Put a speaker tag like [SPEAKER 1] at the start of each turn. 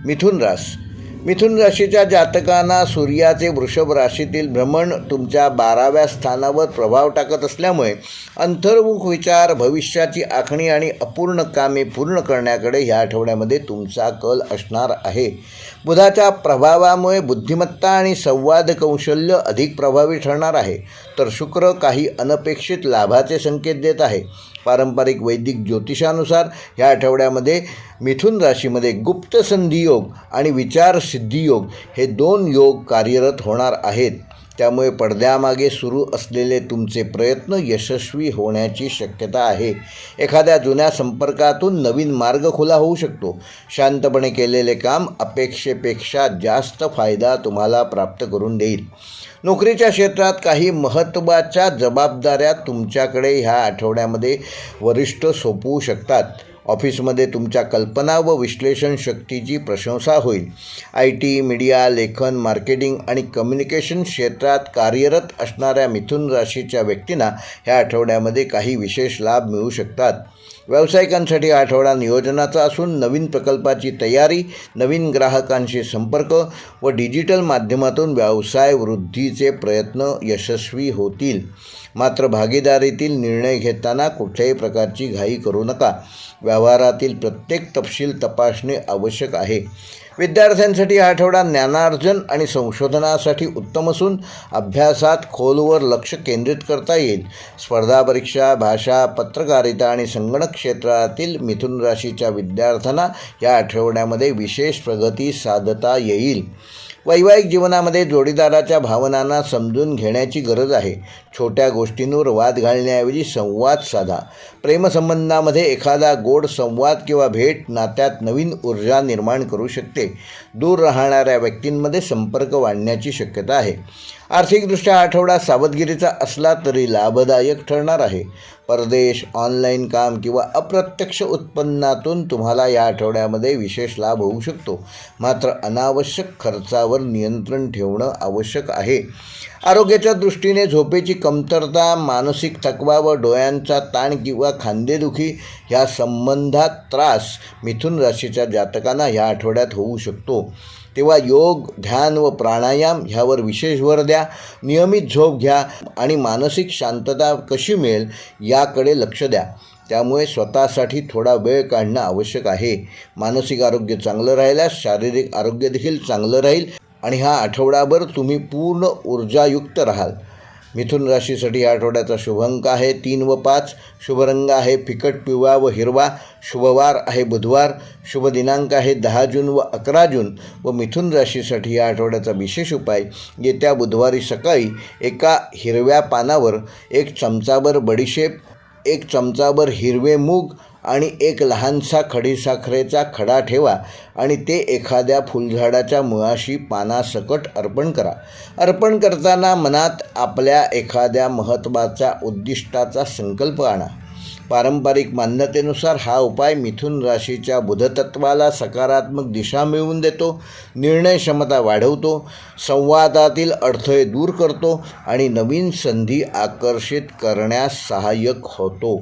[SPEAKER 1] मिथुन राशीच्या जातकांना सूर्याचे वृषभ राशीतील भ्रमण तुमच्या 12व्या स्थानावर प्रभाव टाकत असल्यामुळे अंतर्मुख विचार, भविष्याची आखणी आणि अपूर्ण कामे पूर्ण करण्याकडे ह्या आठवड्यामध्ये तुमचा कल असणार आहे. बुधाच्या प्रभावामुळे बुद्धिमत्ता आणि संवाद कौशल्य अधिक प्रभावी ठरणार आहे, तर शुक्र काही अनपेक्षित लाभाचे संकेत देत आहे. पारंपरिक वैदिक ज्योतिषानुसार ह्या आठवड्यामध्ये मिथुन राशीमध्ये गुप्त संधियोग आणि विचार सिद्धियोग हे 2 योग कार्यरत होणार आहेत. त्यामुळे पडद्यामागे सुरू असलेले तुमचे प्रयत्न यशस्वी होण्याची शक्यता आहे. एखाद्या जुन्या संपर्कातून नवीन मार्ग खुला होऊ शकतो. शांतपणे केलेले काम अपेक्षेपेक्षा जास्त फायदा तुम्हाला प्राप्त करून देईल. नोकरीच्या क्षेत्रात काही महत्त्वाच्या जबाबदाऱ्या तुमच्याकडे ह्या आठवड्यामध्ये वरिष्ठ सोपवू शकतात. ऑफिसमध्ये तुमच्या कल्पना व विश्लेषण शक्तीची प्रशंसा होईल. IT, मीडिया, लेखन, मार्केटिंग आणि कम्युनिकेशन क्षेत्रात कार्यरत असणाऱ्या मिथुन राशीच्या व्यक्तींना ह्या आठवड्यामध्ये काही विशेष लाभ मिळू शकतात. व्यावसायिकांसाठी हा आठवडा नियोजनाचा असून नवीन प्रकल्पाची तयारी, नवीन ग्राहकांशी संपर्क व डिजिटल माध्यमातून व्यवसाय वृद्धीचे प्रयत्न यशस्वी होतील. मात्र भागीदारीतील निर्णय घेताना कुठल्याही प्रकारची घाई करू नका. व्यवहारातील प्रत्येक तपशील तपासणे आवश्यक आहे. विद्यार्थ्यांसाठी हा आठवडा ज्ञानार्जन आणि संशोधनासाठी उत्तम असून अभ्यासात खोलवर लक्ष केंद्रित करता येईल. स्पर्धा परीक्षा, भाषा, पत्रकारिता आणि संगणक क्षेत्रातील मिथुन राशीच्या विद्यार्थ्यांना या आठवड्यामध्ये विशेष प्रगती साधता येईल. वैवाहिक जीवनामध्ये जोडीदाराच्या भावनांना समजून घेण्याची गरज आहे. छोट्या गोष्टींवर वाद घालण्याऐवजी संवाद साधा. प्रेमसंबंधामध्ये एखादा गोड संवाद किंवा भेट नात्यात नवीन ऊर्जा निर्माण करू शकते. दूर राहणाऱ्या व्यक्तींमध्ये संपर्क वाढण्याची शक्यता आहे. आर्थिकदृष्ट्या आठवडा सावधगिरीचा असला तरी लाभदायक ठरणार आहे. परदेश, ऑनलाईन काम किंवा अप्रत्यक्ष उत्पन्नातून तुम्हाला या आठवड्यामध्ये विशेष लाभ होऊ शकतो. मात्र अनावश्यक खर्चावर नियंत्रण ठेवणं आवश्यक आहे. आरोग्याच्या दृष्टीने झोपेची कमतरता, मानसिक थकवा व डोळ्यांचा ताण किंवा खांदेदुखी ह्या संबंधात त्रास मिथुन राशीच्या जातकांना ह्या आठवड्यात होऊ शकतो. तेव्हा योग, ध्यान व प्राणायाम ह्यावर विशेष भर द्या. नियमित झोप घ्या आणि मानसिक शांतता कशी मिळेल याकडे लक्ष द्या. त्यामुळे स्वतःसाठी थोडा वेळ काढणं आवश्यक आहे. मानसिक आरोग्य चांगलं राहिल्यास शारीरिक आरोग्य देखील चांगलं राहील आणि हा आठवडाभर तुम्ही पूर्ण ऊर्जायुक्त राहाल. मिथुन राशीसाठी या आठवड्याचा शुभ अंक आहे 3 व 5. शुभ रंग आहे फिकट पिवळा व हिरवा. शुभवार आहे बुधवार. शुभ दिनांक आहे 10 जून व 11 जून. व मिथुन राशीसाठी या आठवड्याचा विशेष उपाय, येत्या बुधवारी सकाळी एका हिरव्या पानावर 1 चमचाभर बडीशेप, 1 चमचाभर हिरवे मूग आणि 1 लहानसा खडीसाखरेचा खडा ठेवा आणि ते एखाद्या फुलझाडाच्या मुळाशी पानासकट अर्पण करा. अर्पण करताना मनात आपल्या एखाद्या महत्त्वाच्या उद्दिष्टाचा संकल्प आणा. पारंपरिक मान्यतेनुसार हा उपाय मिथुन राशीच्या बुधतत्वाला सकारात्मक दिशा मिळवून देतो, निर्णय क्षमता वाढवतो, संवादातील अडथळे दूर करतो आणि नवीन संधी आकर्षित करण्यास सहाय्यक होतो.